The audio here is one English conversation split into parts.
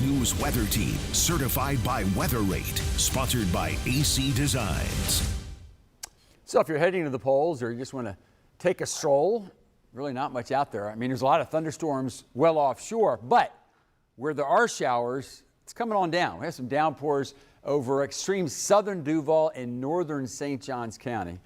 News Weather Team, certified by Weather Rate, sponsored by AC Designs. So if you're heading to the polls or you just want to take a stroll, really not much out there. I mean, there's a lot of thunderstorms well offshore, but where there are showers, it's coming on down. We have some downpours over extreme southern Duval and northern St. Johns County.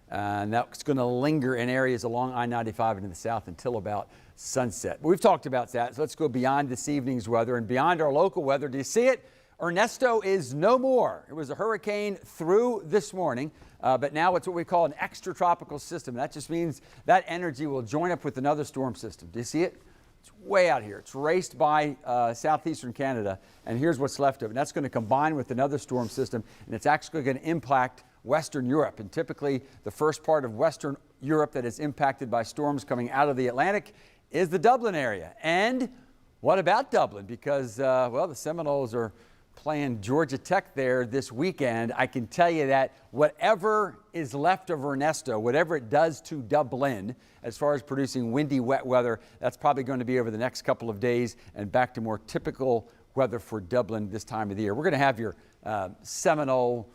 And that's going to linger in areas along I-95 and in the south until about sunset. But we've talked about that, so let's go beyond this evening's weather and beyond our local weather. Do you see it? Ernesto is no more. It was a hurricane through this morning, but now it's what we call an extratropical system. That just means that energy will join up with another storm system. Do you see it? It's way out here. It's raced by southeastern Canada, and here's what's left of it. And that's going to combine with another storm system, and it's actually going to impact Western Europe. And typically the first part of Western Europe that is impacted by storms coming out of the Atlantic is the Dublin area. And what about Dublin? Because, well, the Seminoles are playing Georgia Tech there this weekend. I can tell you that whatever is left of Ernesto, whatever it does to Dublin, as far as producing windy, wet weather, that's probably going to be over the next couple of days and back to more typical weather for Dublin this time of the year. We're going to have your Seminole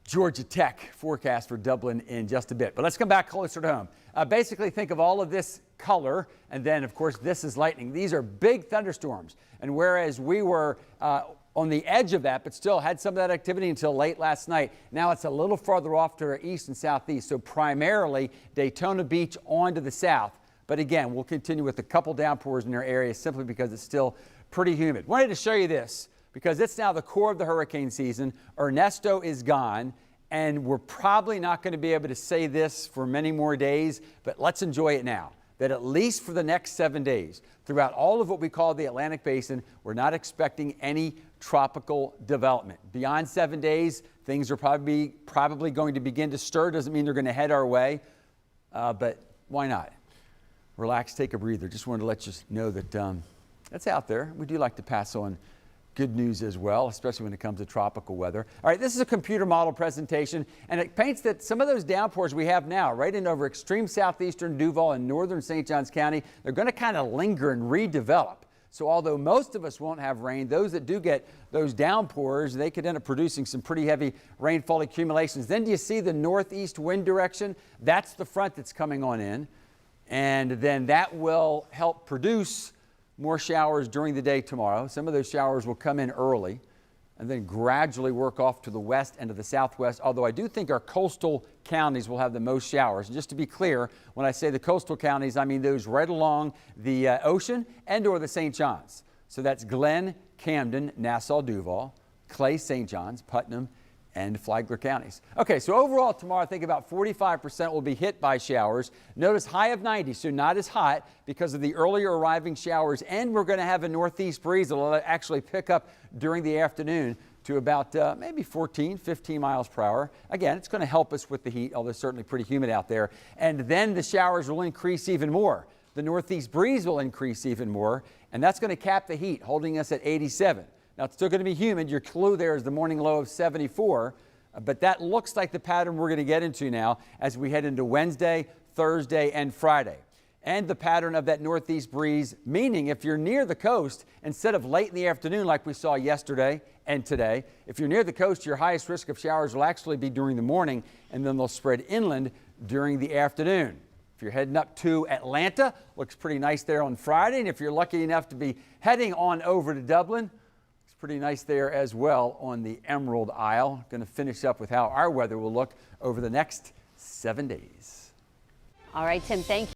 Georgia Tech forecast for Dublin in just a bit. But let's come back closer to home. Basically, think of all of this color, and then, of course, this is lightning. These are big thunderstorms. And whereas we were on the edge of that, but still had some of that activity until late last night, now it's a little farther off to our east and southeast. So primarily Daytona Beach on to the south. But again, we'll continue with a couple downpours in our area simply because it's still pretty humid. Wanted to show you this, because it's now the core of the hurricane season. Ernesto is gone, and we're probably not going to be able to say this for many more days, but let's enjoy it now. That at least for the next 7 days, throughout all of what we call the Atlantic Basin, we're not expecting any tropical development. Beyond 7 days, things are probably going to begin to stir. Doesn't mean they're going to head our way, but why not? Relax, take a breather. Just wanted to let you know that that's out there. We do like to pass on good news as well, especially when it comes to tropical weather. All right, this is a computer model presentation, and it paints that some of those downpours we have now, right in over extreme southeastern Duval and northern St. Johns County, they're going to kind of linger and redevelop. So although most of us won't have rain, those that do get those downpours, they could end up producing some pretty heavy rainfall accumulations. Then do you see the northeast wind direction? That's the front that's coming on in, and then that will help produce more showers during the day tomorrow. Some of those showers will come in early and then gradually work off to the west and to the southwest, although I do think our coastal counties will have the most showers. And just to be clear, when I say the coastal counties, I mean those right along the ocean and or the St. Johns. So that's Glenn, Camden, Nassau, Duval, Clay, St. Johns, Putnam, and Flagler counties. Okay, so overall tomorrow, I think about 45% will be hit by showers. Notice high of 90, so not as hot because of the earlier arriving showers. And we're going to have a northeast breeze that will actually pick up during the afternoon to about maybe 14, 15 miles per hour. Again, it's going to help us with the heat, although it's certainly pretty humid out there. And then the showers will increase even more. The northeast breeze will increase even more, and that's going to cap the heat, holding us at 87. Now, it's still going to be humid. Your clue there is the morning low of 74, but that looks like the pattern we're going to get into now as we head into Wednesday, Thursday, and Friday. And the pattern of that northeast breeze, meaning if you're near the coast, instead of late in the afternoon like we saw yesterday and today, if you're near the coast, your highest risk of showers will actually be during the morning, and then they'll spread inland during the afternoon. If you're heading up to Atlanta, looks pretty nice there on Friday, and if you're lucky enough to be heading on over to Dublin, pretty nice there as well on the Emerald Isle. Going to finish up with how our weather will look over the next 7 days. All right, Tim, thank you.